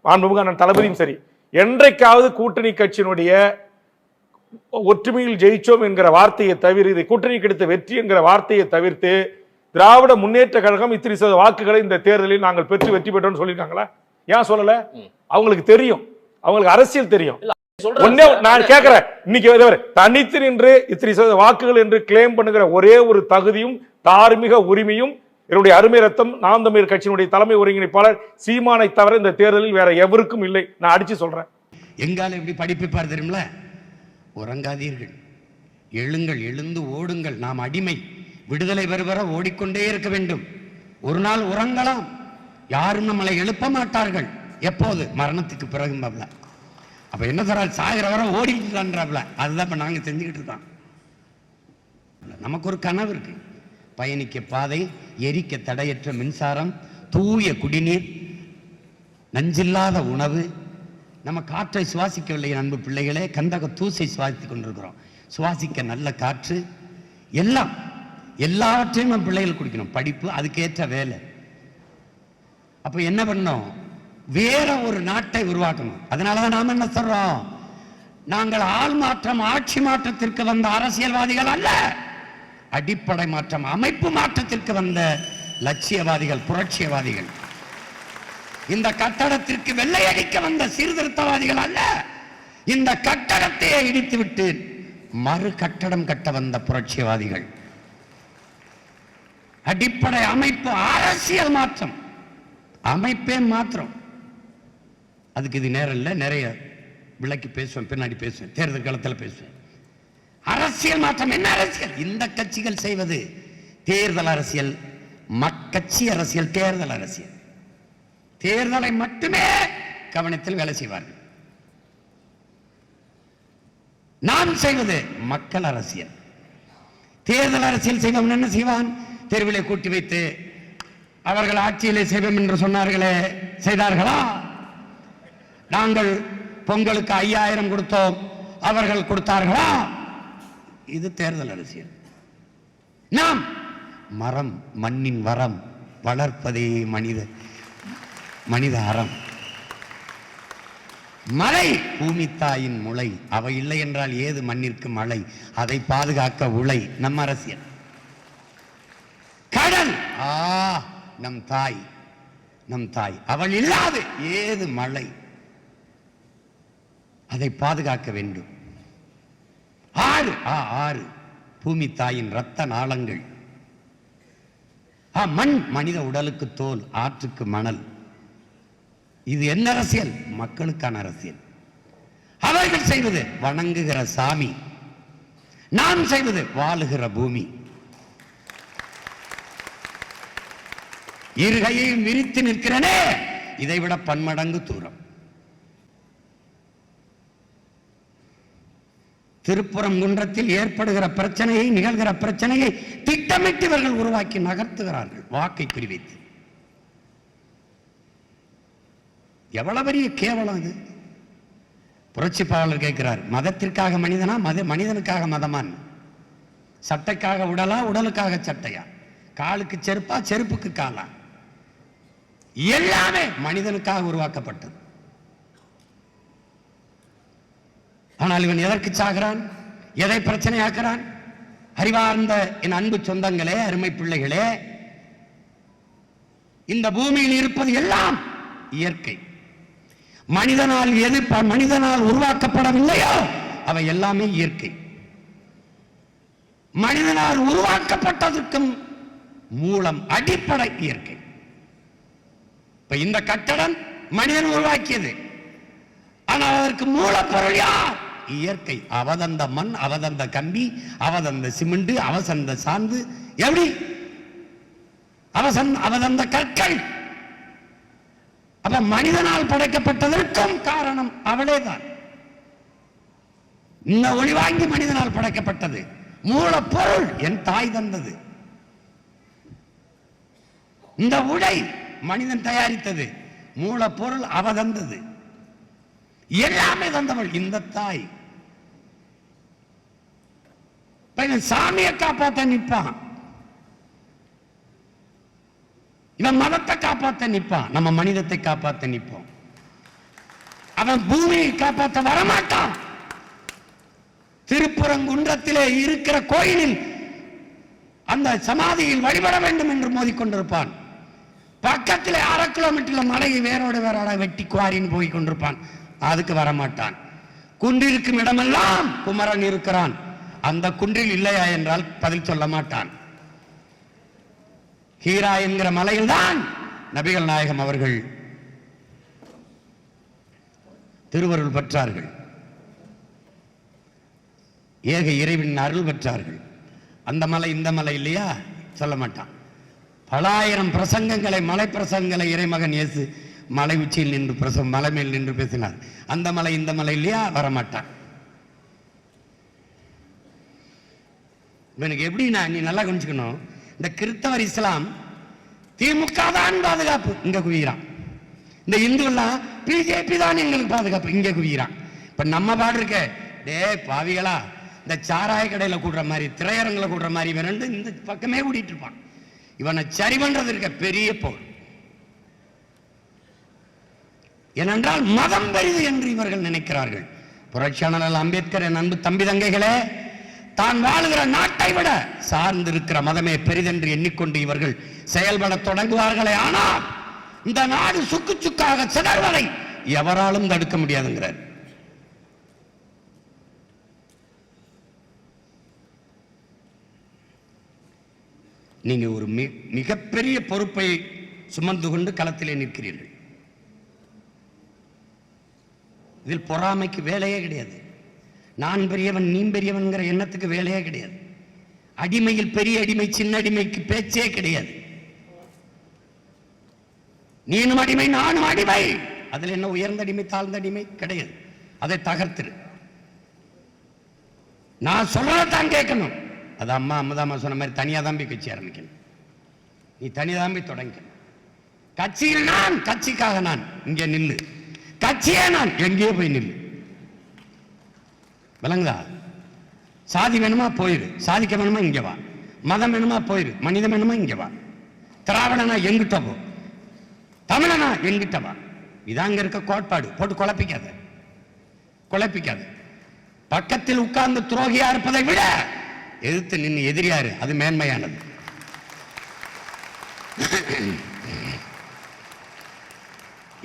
மாண்புமிகு அண்ணன் தளபதியும் சரி, என்றைக்காவது கூட்டணி கட்சியினுடைய ஒற்றுமையில் ஜெயிச்சோம் என்கிற வார்த்தையை தவிர, இதை கூட்டணி கிடைத்த வெற்றி என்கிற வார்த்தையை தவிர்த்து திராவிட முன்னேற்ற கழகம் இத்தனை சதவீத வாக்குகளை இந்த தேர்தலில் நாங்கள் பெற்று வெற்றி பெற்றோம்னு சொல்லியிருக்காங்களா? ஏன் சொல்லல? அவங்களுக்கு தெரியும், அவங்களுக்கு அரசியல் தெரியும். ஒன்னே நான் கேட்கிறேன், இன்னைக்கு தனித்து நின்று இத்தனை சதவீத வாக்குகள் என்று கிளைம் பண்ணுகிற ஒரே ஒரு தகுதியும் தார்மீக உரிமையும் என்னுடைய அருமை ரத்தம் நாம் தமிழர் கட்சியினுடைய தலைமை ஒருங்கிணைப்பாளர் சீமானை தவிர இந்த தேர்தலில் வேற எவருக்கும் இல்லை. நான் அடிச்சு சொல்றேன். எங்கால எப்படி படிப்பிப்பார் தெரியுமில? உறங்காதீர்கள், எழுங்கள், எழுந்து ஓடுங்கள், நாம் அடிமை, விடுதலை பெறுவர ஓடிக்கொண்டே இருக்க வேண்டும். ஒரு நாள் உறங்கலாம், யாரும் நம்மளை எழுப்ப மாட்டார்கள். எப்போது? மரணத்துக்கு பிறகு. அப்ப என்ன சொல்றாரு? சாகிற வர ஓடிக்கிட்டு. அதுதான் இப்ப நாங்க செஞ்சுக்கிட்டு இருக்கோம். நமக்கு ஒரு கனவு இருக்கு. பயணிக்க பாதை, எரிக்க தடையற்ற மின்சாரம், தூய குடிநீர், நஞ்சில்லாத உணவு. நம்ம காற்றை சுவாசிக்கவில்லை அன்பு பிள்ளைகளே, கந்தக தூசை சுவாசித்துக் கொண்டிருக்கிறோம். சுவாசிக்க நல்ல காற்று, எல்லாம் எல்லாவற்றையும் நம்ம பிள்ளைகள் குடிக்கணும். படிப்பு, அதுக்கேற்ற வேலை. அப்ப என்ன பண்ணோம்? வேற ஒரு நாட்டை உருவாக்கணும். அதனாலதான் நாம என்ன சொல்றோம்? நாங்கள் ஆள் மாற்றம், ஆட்சி மாற்றத்திற்கு வந்த அரசியல்வாதிகள் அல்ல, அடிப்படை மாற்றம், அமைப்பு மாற்றத்திற்கு வந்த லட்சியவாதிகள், புரட்சியவாதிகள். இந்த கட்டடத்திற்கு வெள்ளை அடிக்க வந்த சீர்திருத்தவாதிகள் அல்ல, இந்த கட்டடத்தையே இடித்துவிட்டு மறு கட்டடம் கட்ட வந்த புரட்சியவாதிகள். அடிப்படை அமைப்பு, அரசியல் மாற்றம், அமைப்பே மாற்றம். அதுக்கு இது நேரம் இல்லை, நிறைய விளக்கி பேசுவேன், பின்னாடி பேசுவேன், தேர்தல் காலத்தில் பேசுவேன். அரசியல் மாற்றம் என்ன? அரசியல் இந்த கட்சிகள் செய்வது தேர்தல் அரசியல், மக்கட்சி அரசியல், தேர்தல் அரசியல். தேர்தலை மட்டுமே கவனத்தில் வேலை செய்வார்கள். நாம் செய்வது மக்கள் அரசியல். தேர்தல் அரசியல் செய்வோம். என்ன செய்வான்? தேர்விலை கூட்டி வைத்து அவர்கள் ஆட்சியிலே செய்வோம் என்று சொன்னார்களே, செய்தார்களா? நாங்கள் பொங்கலுக்கு 5000 கொடுத்தோம், அவர்கள் கொடுத்தார்களா? இது தேர்தல் அரசியல். நாம் மரம், மண்ணின் வரம், வளர்ப்பதே மனித அறம். மழை பூமி தாயின் முளை, அவை இல்லை என்றால் ஏது மண்ணிற்கு மழை, அதை பாதுகாக்க உழை நம் அரசியல். கடல், நம் தாய், நம் தாய், அவள் இல்லாது ஏது மழை, அதை பாதுகாக்க வேண்டும். ஆறு, ஆறு பூமி தாயின் ரத்த நாளங்கள். மண், மனித உடலுக்கு தோல், ஆற்றுக்கு மணல். இது என்ன அரசியல்? மக்களுக்கான அரசியல். அவர்கள் செய்வது வணங்குகிற சாமி, நாம் செய்வது வாழுகிற பூமி. இருகையை விரித்து நிற்கிறனே, இதைவிட பன்மடங்கு தூரம். திருப்புறம் குன்றத்தில் ஏற்படுகிற பிரச்சனையை, நிகழ்கிற பிரச்சனையை திட்டமிட்டு இவர்கள் உருவாக்கி நகர்த்துகிறார்கள், வாக்கை குறிவைத்து. எவ்வளவு பெரிய கேவலம் இது! புரட்சிப்பாளர் கேட்கிறார், மதத்திற்காக மனிதனா, மனிதனுக்காக மதமான்? சட்டைக்காக உடலா, உடலுக்காக சட்டையா? காலுக்கு செருப்பா, செருப்புக்கு காலா? எல்லாமே மனிதனுக்காக உருவாக்கப்பட்டது. ஆனால் இவன் எதற்கு சாகிறான்? எதை பிரச்சனையாக்குறான்? அறிவார்ந்த என் அன்பு சொந்தங்களே, அருமை பிள்ளைகளே, இந்த பூமியில் இருப்பது எல்லாம் இயற்கை. மனிதனால் எது மனிதனால் உருவாக்கப்படவில்லையோ அவை எல்லாமே இயற்கை. மனிதனால் உருவாக்கப்பட்டதற்கும் மூலம், அடிப்படை இயற்கை. இப்ப இந்த கட்டடம் மனிதன் உருவாக்கியது, ஆனால் அதற்கு மூலப்பொருள் யார்? இயற்கை. அவதந்த மண், அவதந்த கம்பி, அவதந்த சிமெண்ட், அவசந்த சாந்து, எப்படி அவதந்த கற்கள். அப்ப மனிதனால் படைக்கப்பட்டதற்கும் காரணம் அவளேதான். இந்த ஒளி வாங்கி மனிதனால் படைக்கப்பட்டது. மூலப்பொருள் என் தாய் தந்தது. இந்த உடை மனிதன் தயாரித்தது. மூலப்பொருள் அவ தந்தது. எல்லாமே தந்தவள் இந்த தாய். சாமியை காப்பாற்ற நிற்பான், இவன் மதத்தை காப்பாற்ற நிற்பான், நம்ம மனிதத்தை காப்பாற்ற நிற்போம். அவன் பூமியை காப்பாற்ற வரமாட்டான். திருப்புறங்குன்றத்திலே இருக்கிற கோயிலில் அந்த சமாதியில் வழிபட வேண்டும் என்று மோதிக்கொண்டிருப்பான். பக்கத்திலே 1/2 கிலோமீட்டர் மலையை வேரோட வெட்டி குவாரின்னு போய் கொண்டிருப்பான். அதுக்கு வரமாட்டான். குன்றிருக்கும் இடமெல்லாம் குமரன் இருக்கிறான். அந்த குன்றில் இல்லையா என்றால் பதில் சொல்ல மாட்டான். ஹீரா என்கிற மலையில் தான் நபிகள் நாயகம் அவர்கள் திருவருள் பெற்றார்கள். ஏக இறைவன் அருள் பெற்றார்கள். அந்த மலை இந்த மலை இல்லையா சொல்ல மாட்டான். பல ஆயிரம் பிரசங்கங்களை, மலை பிரசங்கங்களை இறைமகன் இயேசு மலை உச்சியில் நின்று மலை மேல் நின்று பேசினார். அந்த மலை இந்த மலை இல்லையா வரமாட்டான். இவனுக்கு எப்படின்னா, நீ நல்லா கவனிச்சுக்கணும், இந்த கிறிஸ்தவர் இஸ்லாம் திமுக தான் பாதுகாப்பு இங்க குவிகிறான். இந்த இந்து எல்லாம் பிஜேபி தான் எங்களுக்கு பாதுகாப்பு இங்க குவிகிறான். இப்ப நம்ம பாடு இருக்க டே பாவிகளா, இந்த சாராய கடையில கூடுற மாதிரி, திரையரங்களை கூடுற மாதிரி இவன் ரெண்டு இந்த பக்கமே கூட்டிட்டு இருப்பான். இவனை சரி பண்றது இருக்க பெரிய போர். ஏனென்றால் மதம் பெரிது என்று இவர்கள் நினைக்கிறார்கள். புரட்சியாளர் அம்பேத்கர், என் அன்பு தம்பி தங்கைகளே, தான் வாழுகிற நாட்டை விட சார்ந்திருக்கிற மதமே பெரிதென்று எண்ணிக்கொண்டு இவர்கள் செயல்பட தொடங்குவார்களே, ஆனால் இந்த நாடு சுக்கு சுக்காக சிதறுவதை எவராலும் தடுக்க முடியாதுங்கிறார். நீங்க ஒரு மிகப்பெரிய பொறுப்பை சுமந்து கொண்டு களத்திலே நிற்கிறீர்கள். இதில் பொறாமைக்கு வேலையே கிடையாது. நான் பெரியவன் நீ பெரியவன்கிற எண்ணத்துக்கு வேலையே கிடையாது. அடிமையில் பெரிய அடிமை சின்ன அடிமைக்கு பேச்சே கிடையாது. நீனும் அடிமை நானும் அடிமை, அதுல என்ன உயர்ந்த அடிமை தாழ்ந்த அடிமை கிடையாது. அதை தகர்த்துரு. நான் சொல்றதான் கேட்கணும். அது அம்மா அம்மதாமா சொன்ன மாதிரி தனியா தான் போய் கட்சி ஆரம்பிக்கணும். நீ தனியா தான் போய் தொடங்கணும். கட்சியில் நான், கட்சிக்காக நான் இங்கே நில்லு, கட்சியே நான் எங்கேயோ போய் நில்லு. விளங்குதா? சாதி வேணுமா போயிரு, சாதிக்க வேணுமா இங்க வா. மதம் வேணுமா போயிரு, மனிதம் வேணுமா இங்க வா. திராவிடனா எங்கிட்ட போ, தமிழனா எங்கிட்ட வா. இதாங்க இருக்க கோட்பாடு. போட்டு குழப்பிக்காத, குழப்பிக்காத. பக்கத்தில் உட்கார்ந்து துரோகியா இருப்பதை விட எதிர்த்து நின்று எதிரியாரு, அது மேன்மையானது.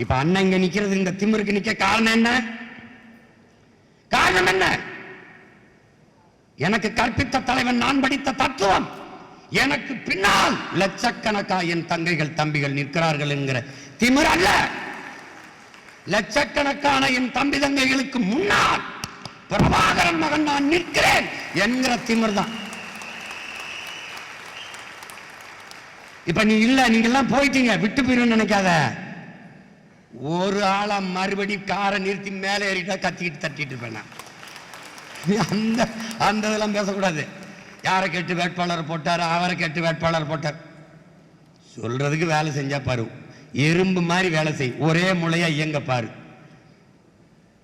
இப்ப அண்ணன் இங்க நிக்கிறது, இந்த திமிருக்கு நிக்க காரணம் என்ன? காரணம் என்ன? எனக்கு கற்பித்த தலைவன், நான் படித்த தத்துவம், எனக்கு பின்னால் லட்சக்கணக்கா என் தங்கைகள் தம்பிகள் நிற்கிறார்கள் என்கிற திமிர் அல்ல. லட்சக்கணக்கான என் தம்பி தங்கைகளுக்கு முன்னால் பிரபாகரன் மகன் நான் நிற்கிறேன் என்கிற திமிர் தான். இப்ப நீ இல்ல, நீங்க எல்லாம் போயிட்டீங்க, விட்டு போயிரும் நினைக்காத. ஒரு ஆளா மறுபடி காரை நிறுத்தி மேலே ஏறிட்டா கத்திக்கிட்டு தட்டிட்டு இருப்பேன். அந்த அந்த இதெல்லாம் பேசக்கூடாது. யாரை கேட்டு வேட்பாளர் போட்டார், அவரை கேட்டு வேட்பாளர் போட்டார். சொல்றதுக்கு வேலை செஞ்சா பாரு, எறும்பு மாதிரி வேலை செய், ஒரே முளையா இயங்க பாரு.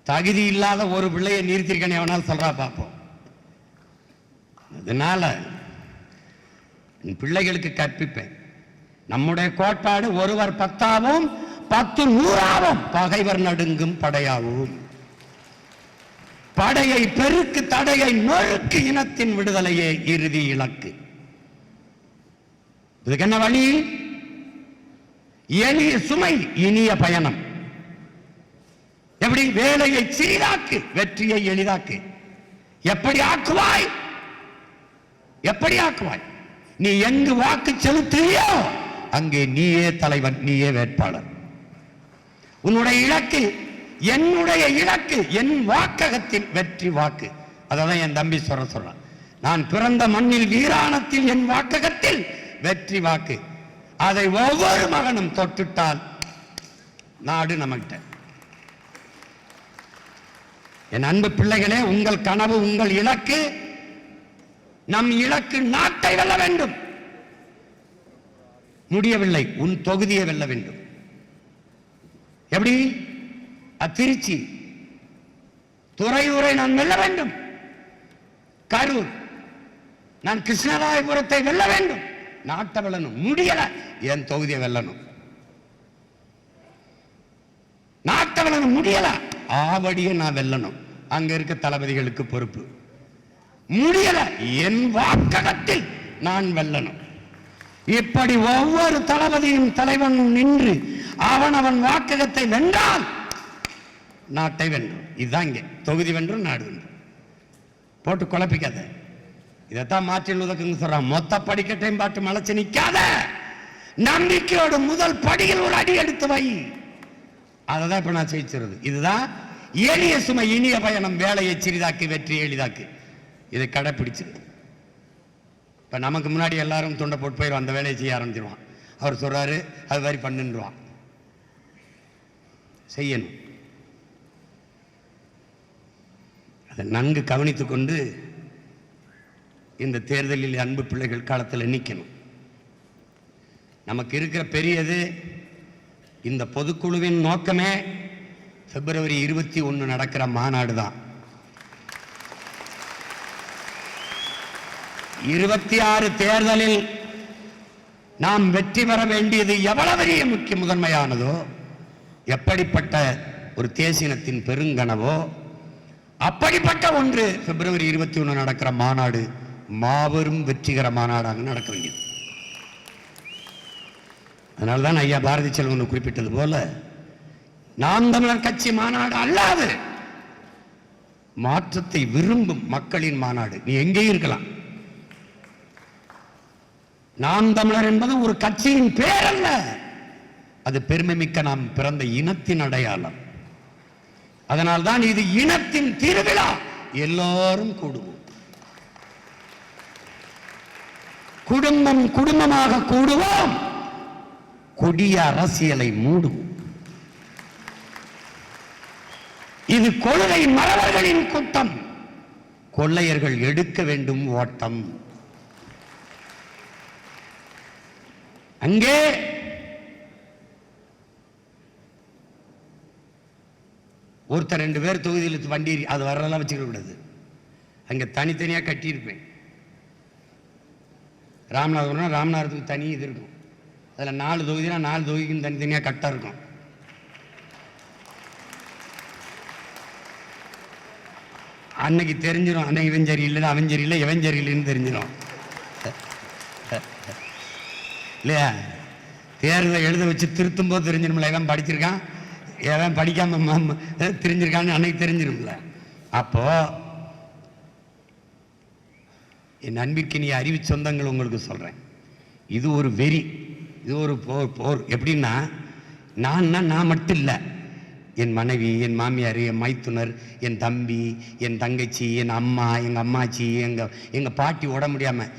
தகுதி இல்லாத ஒரு பிள்ளையை நிறுத்திருக்கேன் எவனாலும் சொல்றா பார்ப்போம். அதனால பிள்ளைகளுக்கு கற்பிப்பேன். நம்முடைய கோட்பாடு ஒருவர் 10ஆவும் 10 100ஆவும் பகைவர் நடுங்கும் படையாவும். படையை பெருக்கு, தடையை நொறுக்கு, இனத்தின் விடுதலையே இறுதி இலக்கு. இதுக்கு என்ன வழி? எளிய சுமை, இனிய பயணம். எப்படி? வேலையை சிறிதாக்கு, வெற்றியை எளிதாக்கு. எப்படி ஆக்குவாய்? எப்படி ஆக்குவாய்? நீ எங்கு வாக்கு செலுத்தியோ அங்கே நீயே தலைவன், நீயே வேட்பாளர். உன்னுடைய இலக்கு, என்னுடைய இலக்கு, என் வாக்ககத்தில் வெற்றி வாக்கு. அதான் என் தம்பி சொல்றான், நான் பிறந்த மண்ணில் வீராணத்தில் என் வாக்ககத்தில் வெற்றி வாக்கு. அதை ஒவ்வொரு மகனும் தொட்டுட்டால் நாடு நம்மகிட்ட. என் அன்பு பிள்ளைகளே, உங்கள் கனவு, உங்கள் இலக்கு, நம் இலக்கு நாட்டை வெல்ல வேண்டும். முடியவில்லை, உன் தொகுதியை வெல்ல வேண்டும். எப்படி? திருச்சி, துறையூரை நான் வெல்ல வேண்டும். கரூர், நான் கிருஷ்ணராயபுரத்தை வெல்ல வேண்டும். நாட்டை வெல்லணும். முடியல, என் தொகுதியை வெல்லணும். நாட்டை வெல்லணும், முடியல, ஆவடியை நான் வெல்லணும், அங்க இருக்க தளபதிகளுக்கு பொறுப்பு. முடியல, என் வாக்ககத்தில் நான் வெல்லணும். இப்படி ஒவ்வொரு தளபதியும் தலைவனும் நின்று அவன் வாக்ககத்தை வென்றால் நாட்டை வென்றும். இதுதான் இங்கே தொகுதி வென்றும் நாடு வென்றும். போட்டு குழப்பிக்காத. இதைத்தான் மாற்றில் உதக்குன்னு சொல்றான். மொத்த படிக்கட்டையும் பாட்டு மலைச்சு நிக்காத, நம்பிக்கையோடு முதல் படியில் ஒரு அடி எடுத்து வை. அததான் இப்ப நான் செய்கிறது. இதுதான் எளிய சுமை இனிய பயணம், வேலையை சிறிதாக்கு வெற்றி எளிதாக்கு. இதை கடைப்பிடிச்சிரு. இப்ப நமக்கு முன்னாடி எல்லாரும் துண்டை போட்டு போயிடும், அந்த வேலையை செய்ய ஆரம்பிச்சிருவான். அவர் சொல்றாரு அது மாதிரி பண்ணுவான். செய்யணும். அதை நன்கு கவனித்துக் கொண்டு இந்த தேர்தலில் அன்பு பிள்ளைகள் காலத்தில் நிற்கணும். நமக்கு இருக்கிற பெரியது இந்த பொதுக்குழுவின் நோக்கமே பிப்ரவரி 21 நடக்கிற மாநாடு தான். 26 தேர்தலில் நாம் வெற்றி பெற வேண்டியது எவ்வளவு பெரிய முக்கிய முதன்மையானதோ, எப்படிப்பட்ட ஒரு தேசினத்தின் பெருங்கனவோ, அப்படிப்பட்ட ஒன்று பிப்ரவரி 21 நடக்கிற மாநாடு மாபெரும் வெற்றிகர மாநாடாக நடக்க வேண்டியது. அதனால்தான் ஐயா பாரதி செல்வன் குறிப்பிட்டது போல, நாம் தமிழர் கட்சி மாநாடு அல்லாது மாற்றத்தை விரும்பும் மக்களின் மாநாடு. நீ எங்கேயும் இருக்கலாம். நாம் தமிழர் என்பது ஒரு கட்சியின் பேர் அல்ல, அது பெருமை மிக்க நாம் பிறந்த இனத்தின் அடையாளம். அதனால்தான் இது இனத்தின் திருவிழா. எல்லோரும் கூடுவோம், குடும்பம் குடும்பமாக கூடுவோம், கொடிய அரசியலை மூடுவோம். இது கொள்கை மறவர்களின் கூட்டம். கொள்ளையர்கள் எடுக்க வேண்டும் ஓட்டம். அங்கே ஒருத்தர் 2 பேர் தொகுதியில் வண்டி அது வரலாம் வச்சுக்க கூடாது. அங்க தனித்தனியா கட்டியிருப்பேன். ராமநாதபுரம் ராமநாதத்துக்கு தனி இது இருக்கும். அதில் 4 தொகுதினா 4 தொகுதிக்கும் தனித்தனியாக கட்டாக இருக்கும். அன்னைக்கு தெரிஞ்சிடும், அன்னைக்கு இவன் சரியில்லை, அவன் சரியில்லை, எவன் சரியில்லைன்னு தெரிஞ்சிடும் இல்லையா? தேர்தலை எழுத வச்சு திருத்தும் போது தெரிஞ்சிடும்ல, எவன் படிச்சிருக்கான் எவன் படிக்காம தெரிஞ்சிருக்கான்னு அன்னைக்கு தெரிஞ்சிடும்ல. அப்போ என் அன்பிற்கினிய அறிவு சொந்தங்கள் உங்களுக்கு சொல்றேன், இது ஒரு வெறி, இது ஒரு போர். எப்படின்னா, நான் மட்டும் இல்லை, என் மனைவி, என் மாமியார், என் மைத்துனர், என் தம்பி, என் தங்கச்சி, என் அம்மா, எங்கள் அம்மாச்சி, எங்கள் பாட்டி உடம்பு முடியாமல்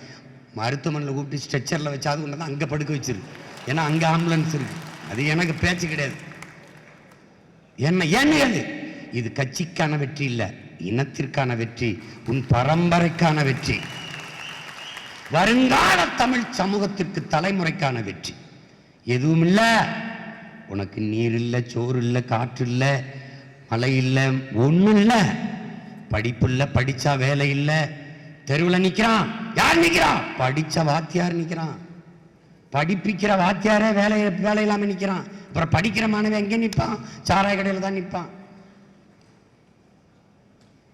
மருத்துவமனையில் கூப்பிட்டு ஸ்ட்ரெச்சரில் வச்சு அது ஒன்று தான் அங்கே படுக்க வச்சிருக்கு. ஏன்னா அங்கே ஆம்புலன்ஸ் இருக்கு. அது எனக்கு பேச்சு கிடையாது. ஏன்னு இது கட்சிக்கான வெற்றி இல்லை, இனத்திற்கான வெற்றி, உன் பரம்பரைக்கான வெற்றி, வருங்கால தமிழ் சமூகத்திற்கு தலைமுறைக்கான வெற்றி. எதுவும் இல்லை, உனக்கு நீர் இல்லை, சோறு இல்லை, காற்று இல்லை, மழை இல்லை, ஒன்றும் இல்லை, படிப்பு இல்லை, படிச்சா வேலை இல்லை, தெருவில் நிற்கிறான். யார் நிற்கிறான்? படிச்ச வாத்தியார் நிற்கிறான். படிப்பிக்கிற வாத்தியாரே வேலை இல்லாமல் நிற்கிறான். அப்புறம் படிக்கிற மாணவன் எங்கே நிற்பான்? சாராய கடையில் தான் நிற்பான்.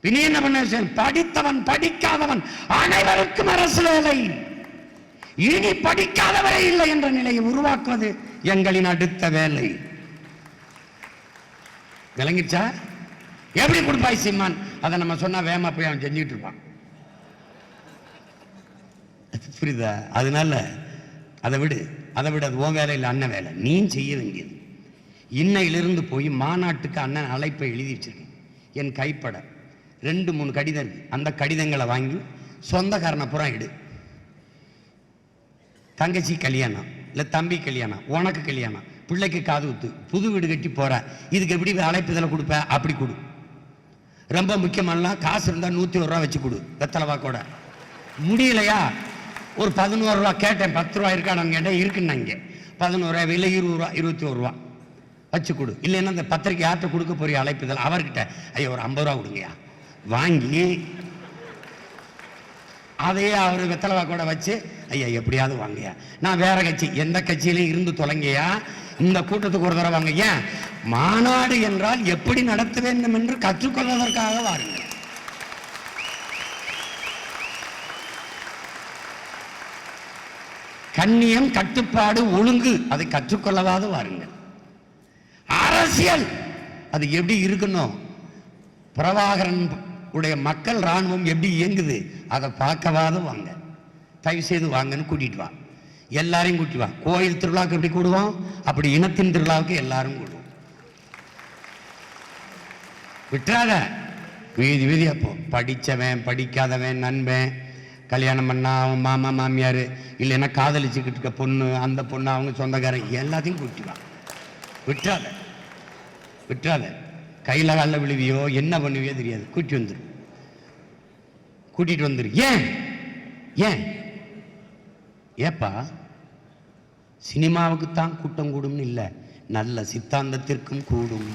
பின்னி என்ன பண்ண? படித்தவன் படிக்காதவன் அனைவருக்கும் அரசு வேலை. இனி படிக்காதவரே இல்லை என்ற நிலையை உருவாக்குவது எங்களின் அடுத்த வேலை. விளங்கிச்சா? எப்படி கொடுப்பாய் சீமான்? அதை நம்ம சொன்னா வேமா போய் அவன் செஞ்சுட்டு இருப்பான். புரியுதா? அதனால அதை விடு, அது உன் வேலை இல்லை, அண்ணன் வேலை. நீ செய்ய வேண்டியது, இன்னையிலிருந்து போய் மாநாட்டுக்கு அண்ணன் அழைப்பை எழுதி வச்சிருக்கேன். என் கைப்பட 2-3 கடிதம் இருக்கு. அந்த கடிதங்களை வாங்கி சொந்தக்காரனை புறம் இடு. தங்கச்சி கல்யாணம், இல்லை தம்பி கல்யாணம், உனக்கு கல்யாணம், பிள்ளைக்கு காது ஊத்து, புது வீடு கட்டி போற, இதுக்கு எப்படி அழைப்பு இதில் கொடுப்ப? அப்படி கொடு. ரொம்ப முக்கியமானலாம் காசு இருந்தால் 101 ரூபா வச்சு கொடு, வெத்தலைவாக்கோட. முடியலையா? ஒரு 11 ரூபா கேட்டேன், 10 ரூபா இருக்கானு கேட்டேன், இருக்குன்னு இங்கே 11 ரூபா, இல்லை 20 ரூபா, 21 ரூபா வச்சு கொடு. இல்லைன்னா இந்த பத்திரிக்கை யார்கிட்ட கொடுக்க போறிய அழைப்பு இதில் அவர்கிட்ட, ஐயா ஒரு 50 ரூபா கொடுங்கய்யா வாங்கி அதையே அவர் வெத்தலைவா கூட வச்சு, ஐயா எப்படியாவது வாங்கய்யா, நான் வேற கட்சி, எந்த கட்சியிலையும் இருந்து தொலைங்கய்யா, இந்த கூட்டத்துக்கு ஒரு தடவை வாங்க. ஏன்? மாநாடு என்றால் எப்படி நடத்த வேண்டும் என்று கற்றுக்கொள்வதற்காக வாருங்கள். கண்ணியம், கட்டுப்பாடு, ஒழுங்கு அதை கற்றுக்கொள்ளவாது வாருங்கள். அரசியல் அது எப்படி இருக்கணும், பிரபாகரன் உடைய மக்கள் ராணுவம் எப்படி இயங்குது அதை பார்க்கவாது வாங்க. தயவு செய்து வாங்கன்னு கூட்டிட்டு வா. எல்லாரையும் கூட்டி வா. கோயில் திருவிழாவுக்கு எப்படி கூடுவோம் அப்படி இனத்தின் திருவிழாவுக்கு எல்லாரும் கூடுவோம். விட்டுறாத. வீதி வீதி அப்போ படித்தவன் படிக்காதவன் நண்பன் கல்யாணம் பண்ணா அவன் மாமா மாமியார் இல்லைன்னா காதலிச்சுக்கிட்டு இருக்க பொண்ணு அந்த பொண்ணு அவங்க சொந்தக்காரன் எல்லாத்தையும் கூட்டி வா. விட்டுறாத விட்டுறாத. கையில் காலில் விழுவியோ என்ன பண்ணுவியோ தெரியாது. கூட்டிட்டு வந்துரு. ஏன் ஏன் ஏப்பா சினிமாவுக்கு தான் கூட்டம் கூடும் இல்லை, நல்ல சித்தாந்தத்திற்கும் கூடும்.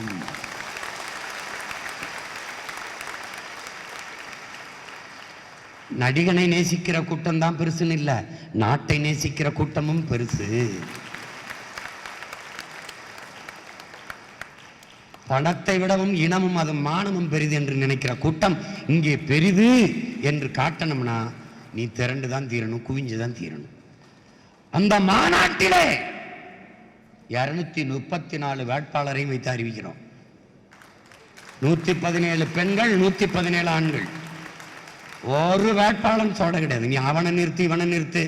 நடிகனை நேசிக்கிற கூட்டம் தான் பெருசுன்னு இல்லை, நாட்டை நேசிக்கிற கூட்டமும் பெருசு. பணத்தை விடவும் இனமும் அது மானமும் பெரிது என்று நினைக்கிற கூட்டம் இங்கே பெரிது என்று காட்டணும்னா நீ திரண்டு தான் தீரணும், குவிஞ்சுதான் தீரணும். அந்த மாநாட்டிலே 234 வேட்பாளரையும் வைத்து அறிவிக்கிறோம். 117 பெண்கள், 117 ஆண்கள். ஒரு வேட்பாளன் சொல்ல கிடையாது. நீ அவனை நிறுத்து இவனை நிறுத்து,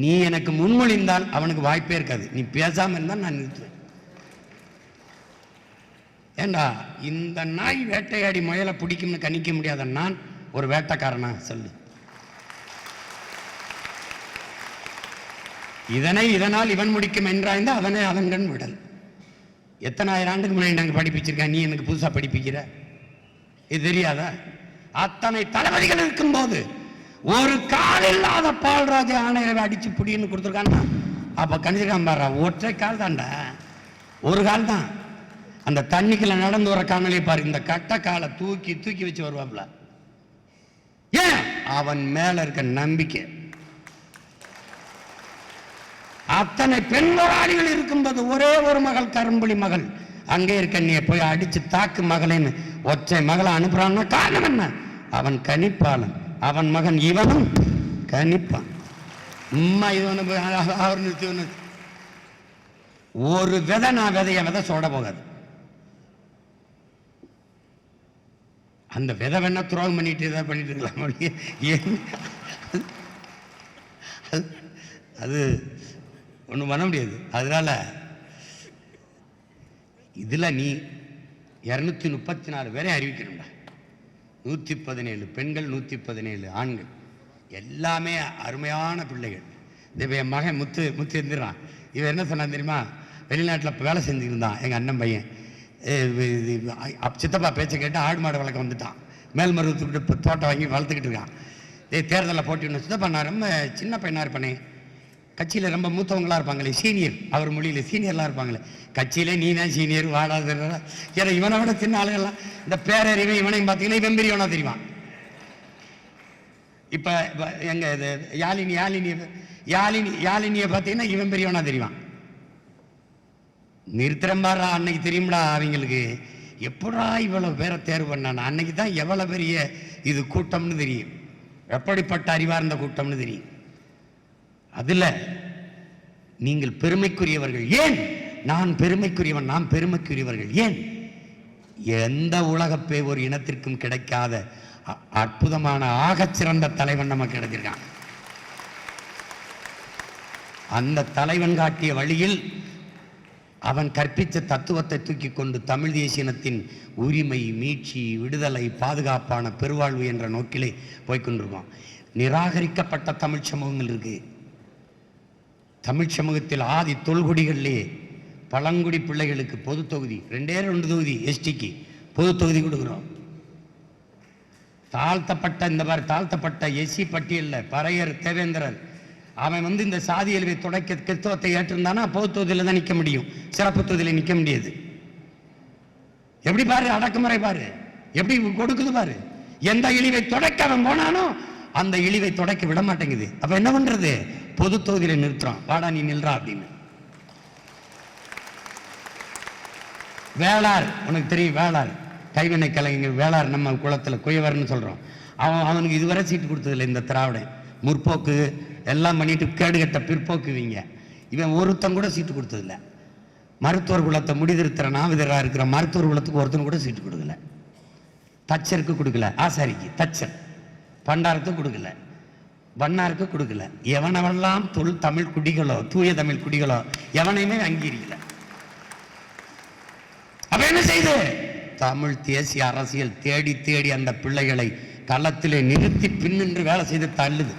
நீ எனக்கு முன்மொழிந்தால் அவனுக்கு வாய்ப்பே இருக்காது. நீ பேசாம இருந்தால் நான் நிறுத்துவேன். ஏண்டா இந்த நாய் வேட்டையாடி முயலை பிடிக்கும்னு கணிக்க முடியாத நான் ஒரு வேட்டைக்காரனா சொல்லு? இதனால் இவன் முடிக்கும் என்றாய்ந்து அதனை அதன்கண் விடல். எத்தனை ஆயிரம் ஆண்டுக்கு முன்னாடி நாங்கள் படிப்பிச்சிருக்கேன், நீ எனக்கு புதுசா படிப்பிக்கிற? இது தெரியாதா? அத்தனை தளபதிகள் இருக்கும் போது ஒரு கால் இல்லாத பால்ராஜ ஆணையரை அடிச்சு புடின்னு கொடுத்துருக்கான்னா அப்ப கணிச்சிருக்கான் பாரு. ஒற்றை கால் தான்டா, ஒரு கால் தான். அந்த தண்ணிக்குள்ள நடந்து வர காணொலியை பாரு. இந்த கட்ட காலை தூக்கி தூக்கி வச்சு வருவாப்ல. ஏன்? அவன் மேல இருக்க நம்பிக்கை. அத்தனை பெண் போராளிகள் இருக்கும்போது ஒரே ஒரு மகள், கரும்புலி மகள், அங்கே இருக்க நீ போய் அடிச்சு தாக்கு மகளின்னு ஒற்றை மகளை அனுப்புறான்னா காரணம் என்ன? அவன் கணிப்பாளன். அவன் மகன் இவனும் கணிப்பான். அவர் நிறுத்தி ஒரு விதை நான் விதை சொல்ல போகாது. அந்த விதை வேணா துரோகம் பண்ணிட்டு இதை பண்ணிட்டு இருக்கலாம். அது ஒன்றும் பண்ண முடியாது. அதனால இதுல நீ 234 பேரை அறிவிக்கணும்டா. 117 பெண்கள், 117 ஆண்கள், எல்லாமே அருமையான பிள்ளைகள். இப்போ என் மகன் முத்து எந்திரான். இவன் என்ன சொன்னான் தெரியுமா? வெளிநாட்டில் வேலை செஞ்சுருந்தான் எங்கள் அண்ணன் பையன். சித்தப்பா பேச்சை கேட்டு ஆடு மாடு வளர்க்க வந்துட்டான். மேல்மருவத்துக்கிட்ட தோட்டம் வாங்கி வளர்த்துக்கிட்டு இருக்கான். தேர்தலில் போட்டின்னு சித்தப்பா நான் ரொம்ப சின்ன பையனாக இருப்பேனே, கட்சியில் ரொம்ப மூத்தவங்களாக இருப்பாங்களே, சீனியர், அவர் மொழியில் சீனியர்லாம் இருப்பாங்களே, கட்சியிலே நீ தான் சீனியர் வாடாத. ஏன்னா இவனை விட சின்ன ஆளுகள்லாம் இந்த பேரறிவை இவனையும் பார்த்தீங்கன்னா இவன் பெரியவனா தெரியுமா? இப்போ எங்க இது யாழினியை பார்த்தீங்கன்னா இவன் பெரியவனா தெரியுமா? நிறுத்திரம்பாரா அன்னைக்கு தெரியும்டா அவங்களுக்கு. எப்படா இவ்வளவு பேரை தேர்வு பண்ணான் அன்னைக்கு தான் எவ்வளவு பெரிய இது கூட்டம்னு தெரியும், எப்படிப்பட்ட அறிவார்ந்த கூட்டம்னு தெரியும். அதுல நீங்கள் பெருமைக்குரியவர்கள். ஏன் நான் பெருமைக்குரியவன்? நாம் பெருமைக்குரியவர்கள். ஏன்? எந்த உலகப்பே ஒரு இனத்திற்கும் கிடைக்காத அற்புதமான ஆகச் சிறந்த தலைவன் நமக்கு கிடைச்சிருக்கான். அந்த தலைவன் காட்டிய வழியில் அவன் கற்பித்த தத்துவத்தை தூக்கி கொண்டு தமிழ் தேசியத்தின் உரிமை, மீட்சி, விடுதலை, பாதுகாப்பான பெருவாழ்வு என்ற நோக்கிலே போய்கொண்டிருக்கோம். நிராகரிக்கப்பட்ட தமிழ் சமூகங்கள் இருக்கு. தமிழ் சமூகத்தில் ஆதி தொல்குடிகளிலே பழங்குடி பிள்ளைகளுக்கு பொது தொகுதி 2 தொகுதி, எஸ்டிக்கு பொது தொகுதி கொடுக்குறோம். தாழ்த்தப்பட்ட எஸ்சி பட்டியலில் பறையர், தேவேந்திரர், அவன் இந்த சாதி இயல்பை தொடக்க கிறிஸ்தவத்தை ஏற்றிருந்தானா பொது தொகுதியில் தான் நிற்க முடியும், சிறப்பு தொகுதியில் நிற்க முடியாது. எப்படி பாரு அடக்குமுறை, பாரு எப்படி கொடுக்குது பாரு. எந்த இழிவை தொடக்க அவன் போனானோ அந்த இழிவை தொடக்க விட மாட்டேங்குது. அப்ப என்ன பண்றது? பொது தொகுதியில நிறுத்துறான். வாடா நீ நில்றா அப்படின்னு. வேளார் உனக்கு தெரியும், வேளார் கைவினை கலைஞர் வேளார் நம்ம குளத்துல குயவர்னு சொல்றோம். அவனுக்கு இதுவரை சீட்டு கொடுத்ததில்லை இந்த திராவிடன். முற்போக்கு எல்லாம் பண்ணிட்டு கேடுகட்ட பிற்போக்குவீங்க. இவன் ஒருத்தன் கூட சீட்டு கொடுத்ததில்லை. மருத்துவர் குலத்தை முடிதிருத்துற நாவிதரா இருக்கிற மருத்துவர் குலத்துக்கு ஒருத்தன் கூட சீட்டு கொடுக்கல. தச்சருக்கு கொடுக்கல, ஆசாரிக்கு தச்சர், பண்டாரத்துக்கு கொடுக்கல, வண்ணாருக்கு கொடுக்கல. எவனவெல்லாம் தமிழ் குடிகளோ தூய தமிழ் குடிகளோ எவனையுமே அங்கீகரிக்கல. அப்ப என்ன செய்து தமிழ் தேசிய அரசியல் தேடி தேடி அந்த பிள்ளைகளை களத்திலே நிறுத்தி பின்னின்று வேலை செய்து தள்ளுது.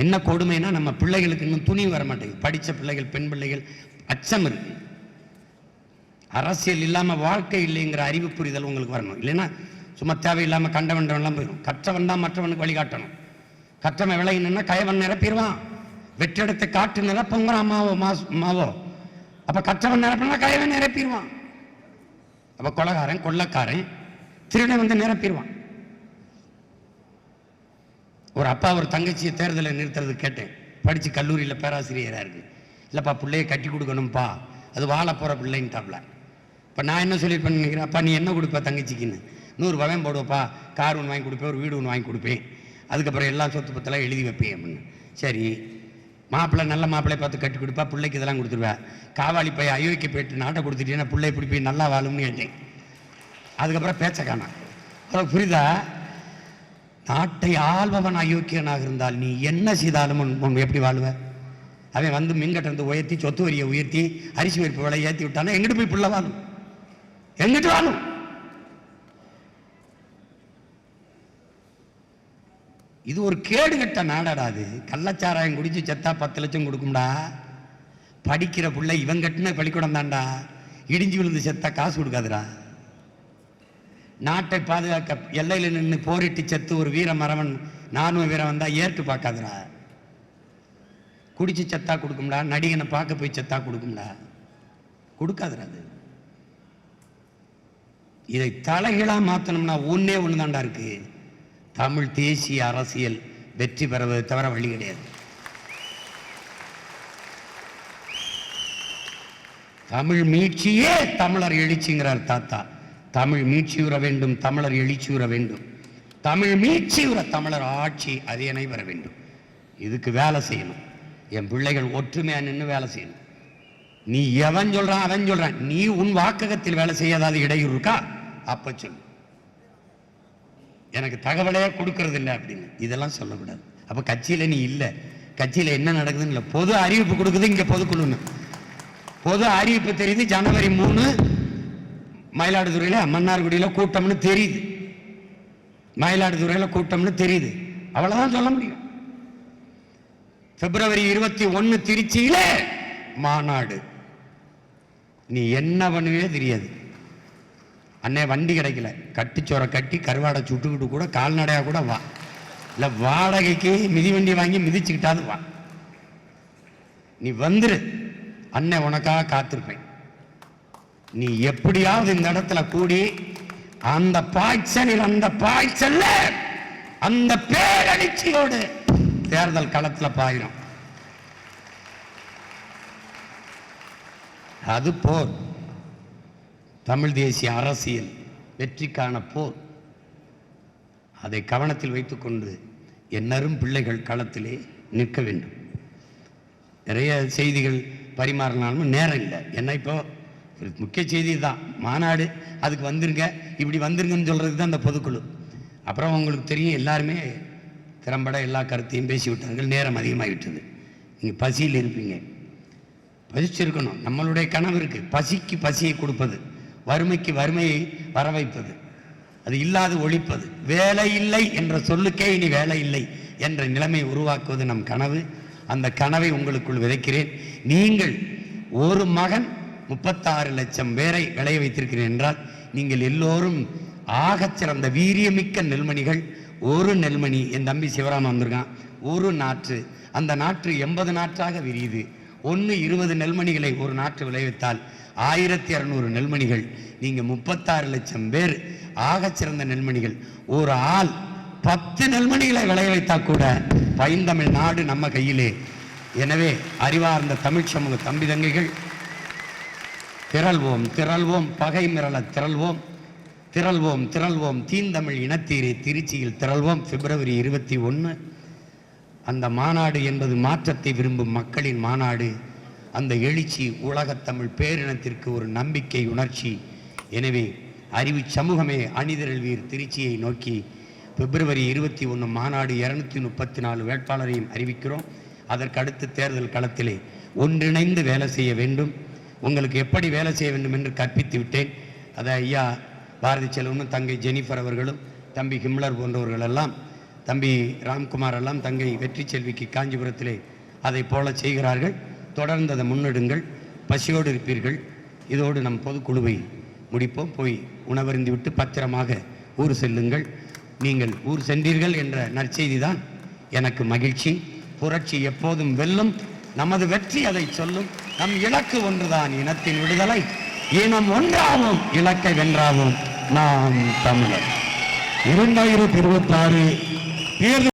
என்ன கொடுமைனா நம்ம பிள்ளைகளுக்கு இன்னும் துணி வர மாட்டேங்குது. படித்த பிள்ளைகள், பெண் பிள்ளைகள் அச்சம் இருக்கு. அரசியல் இல்லாம வாழ்க்கை இல்லைங்கிற அறிவு புரிதல் உங்களுக்கு வரணும். இல்லைன்னா சும்மா தேவையில்லாம கண்டவன்றவெல்லாம் போயிடும். கற்றவன் தான் மற்றவனுக்கு வழிகாட்டணும். கற்றவன் விளையினா கயவன் நிரப்பிடுவான். வெற்றெடுத்து காட்டு நிரப்புங்கிறான் மாவோ. அப்ப கற்றவன் நிரப்பினா கயவன் நிரப்பிடுவான். அப்ப கொலகாரன் கொள்ளக்காரன் திருடன் வந்து நிரப்பிடுவான். ஒரு அப்பா ஒரு தங்கச்சியை தேர்தலை நிறுத்துறது கேட்டேன். படிச்சு கல்லூரியில் பேராசிரியராக இருக்கு. இல்லப்பா பிள்ளைய கட்டி கொடுக்கணும்ப்பா, அது வாழ போற பிள்ளைன்ட்டாப்ல. இப்போ நான் என்ன சொல்லியிருப்பேன் நினைக்கிறேன், அப்பா நீ என்ன கொடுப்ப தங்கச்சிக்குன்னு? 100 ரூபாயும் போடுவப்பா, கார் ஒன்று வாங்கி கொடுப்பேன், ஒரு வீடு ஒன்று வாங்கி கொடுப்பேன், அதுக்கப்புறம் எல்லா சொத்து பத்தெல்லாம் எழுதி வைப்பேன் அப்படின்னு. சரி, மாப்பிள்ளை நல்ல மாப்பிள்ளையை பார்த்து கட்டி கொடுப்பா, பிள்ளைக்கு இதெல்லாம் கொடுத்துருவேன். காவாளி பையன் அயோக்கிய போயிட்டு நாட்டை கொடுத்துட்டீங்கன்னா பிள்ளை இப்படி போய் நல்லா வாழும்னு கேட்டேன். அதுக்கப்புறம் பேச்ச காணாம். அதாவது புரியுதா? நாட்டை ஆள்பவன் அயோக்கியனாக இருந்தால் நீ என்ன செய்தாலும் எப்படி வாழுவ? அவன் வந்து மின்கட்டை வந்து உயர்த்தி, சொத்து வரியை உயர்த்தி, அரிசி பருப்பு விலை ஏற்றி விட்டானா எங்கிட்டு போய் பிள்ளை வாழும்? எங்கிட்டு வாழும்? இது ஒரு கேடு கட்ட நாடாடாது. கள்ளச்சாராயம் குடிச்சு செத்தா 10 லட்சம் கொடுக்கும்டா. படிக்கிற பிள்ளை இவன் கட்டின பள்ளிக்கூடம் தான்டா. இடிஞ்சு விழுந்து செத்தா காசு கொடுக்காதுடா. நாட்டை பாதுகாக்க எல்லையில் நின்று போரிட்டு செத்து ஒரு வீர மரவன் நானும் வீரம் வந்தா ஏற்று பார்க்காதுடா. குடிச்சு செத்தா கொடுக்கும்டா. நடிகனை பார்க்க போய் செத்தா கொடுக்கும்டா. கொடுக்காதுடா. அது இதை தலைகீழா மாத்தணும்னா ஒன்னே ஒண்ணுதான்டா இருக்கு. தமிழ் தேசிய அரசியல் வெற்றி பெறுவது தவிர வழி கிடையாது. தமிழ் மீட்சியே தமிழர் எழுச்சிங்கிறார் தாத்தா. தமிழ் மீட்சியுற வேண்டும், தமிழர் எழுச்சியுற வேண்டும். தமிழ் மீட்சியுற தமிழர் ஆட்சி அரியணை வர வேண்டும். இதுக்கு வேலை செய்யணும். என் பிள்ளைகள் ஒற்றுமையா நின்று வேலை செய்யணும். நீ எவன் சொல்றான் அவன் சொல்றான், நீ உன் வாக்ககத்தில் வேலை செய்யாத இடையூறு இருக்கா? அப்ப சொல்லு, எனக்கு தகவலையே கொடுக்கறது இல்லை அப்படின்னு. இதெல்லாம் சொல்லக்கூடாது. அப்ப கட்சியில நீ இல்லை, கட்சியில என்ன நடக்குதுன்னு இல்லை. பொது அறிவிப்பு கொடுக்குது இங்க பொதுக்குழுன்னு. பொது அறிவிப்பு தெரியுது. ஜனவரி 3 மயிலாடுதுறையில மன்னார்குடியில கூட்டம்னு தெரியுது. மயிலாடுதுறையில கூட்டம்னு தெரியுது. அவ்வளவுதான் சொல்ல முடியும். பிப்ரவரி 21 திருச்சியில மாநாடு. நீ என்ன பண்ணுவே தெரியாது. அண்ணே வண்டி கிடைக்கல, கட்டிச்சோரை கட்டி கருவாடை சுட்டுக்கிட்டு கூட கால்நடையா கூட வா, இல்ல வாடகைக்கு மிதிவண்டி வாங்கி மிதிச்சுக்கிட்டாது வா. நீ வந்துரு, அண்ணன் உனக்காக காத்திருப்பேன். நீ எப்படியாவது இந்த இடத்துல கூடி அந்த பாய்ச்சலில் அந்த பேரழிச்சியோடு தேர்தல் களத்தில் பாயிரும். அது போர். தமிழ் தேசிய அரசியல் வெற்றிக்கான போர். அதை கவனத்தில் வைத்துக்கொண்டு என்னரும் பிள்ளைகள் களத்திலே நிற்க வேண்டும். நிறைய செய்திகள் பரிமாறினாலும் நேரம் இல்லை. என்ன இப்போ முக்கிய செய்தி தான் மாநாடு, அதுக்கு வந்துருங்க, இப்படி வந்துருங்கன்னு சொல்றதுக்கு தான் அந்த பொதுக்குழு. அப்புறம் உங்களுக்கு தெரியும், எல்லாருமே திறம்பட எல்லா கருத்தையும் பேசிவிட்டார்கள். நேரம் அதிகமாகிவிட்டது. நீங்கள் பசியில் இருப்பீங்க, பசிச்சிருக்கணும். நம்மளுடைய கனவு இருக்கு, பசிக்கு பசியை கொடுப்பது, வறுமைக்கு வறுமையை வர வைப்பது, அது இல்லாது ஒழிப்பது. வேலை இல்லை என்ற சொல்லுக்கே இனி வேலை இல்லை என்ற நிலைமை உருவாக்குவது நம் கனவு. அந்த கனவை உங்களுக்குள் விதைக்கிறேன். நீங்கள் ஒரு மகன் 36 லட்சம் பேரை விளைய வைத்திருக்கிறேன் என்றால் நீங்கள் எல்லோரும் ஆகச்சிறந்த வீரியமிக்க நெல்மணிகள். ஒரு நெல்மணி, என் தம்பி சிவராமன் வந்திருக்கான், ஒரு நாற்று, அந்த நாற்று 80 நாற்றாக விரியுது. 20 நெல்மணிகளை ஒரு நாற்று விளைவித்தால் 1200 நெல்மணிகள். நீங்க 36 லட்சம் பேர் ஆகச்சிறந்த நெல்மணிகள். ஒரு ஆள் 10 நெல்மணிகளை விளைய வைத்தா கூட பைந்தமிழ் நாடு நம்ம கையிலே எனவே அறிவார்ந்த தமிழ் சமூக தம்பி தங்கைகள், திரள்வோம் திரள்வோம், பகை மிரள திரள்வோம், திரள்வோம் திரள்வோம், தீந்தமிழ் இனத்தீரை திருச்சியில் திரள்வோம். பிப்ரவரி 21 அந்த மாநாடு என்பது மாற்றத்தை விரும்பும் மக்களின் மாநாடு. அந்த எழுச்சி உலகத்தமிழ் பேரினத்திற்கு ஒரு நம்பிக்கை உணர்ச்சி. எனவே அறிவு சமூகமே அணிதிரள்வீர் திருச்சியை நோக்கி. பிப்ரவரி 21 மாநாடு 234 வேட்பாளரையும் அறிவிக்கிறோம். அதற்கு அடுத்து தேர்தல் களத்திலே ஒன்றிணைந்து வேலை செய்ய வேண்டும். உங்களுக்கு எப்படி வேலை செய்ய வேண்டும் என்று கற்பித்து விட்டேன். அதை ஐயா பாரதி செல்வனும் தங்கை ஜெனிஃபர் அவர்களும் தம்பி ஹிம்லர் போன்றவர்கள் எல்லாம், தம்பி ராம்குமார் எல்லாம் தங்கை வெற்றி செல்விக்கு காஞ்சிபுரத்திலே அதை போல செய்கிறார்கள். தொடர்ந்து அதை முன்னெடுங்கள். பசியோடு இருப்பீர்கள். இதோடு நம் பொதுக்குழுவை முடிப்போம். போய் உணவருந்தி விட்டு பத்திரமாக ஊர் செல்லுங்கள். நீங்கள் ஊர் சென்றீர்கள் என்ற நற்செய்தி தான் எனக்கு மகிழ்ச்சி. புரட்சி எப்போதும் வெல்லும். நமது வெற்றி அதை சொல்லும். நம் இலக்கு ஒன்றுதான், இனத்தின் விடுதலை. இனம் ஒன்றாவோம், இலக்கை வென்றாவோம். நாம் தமிழர். 2026 தேர்தல்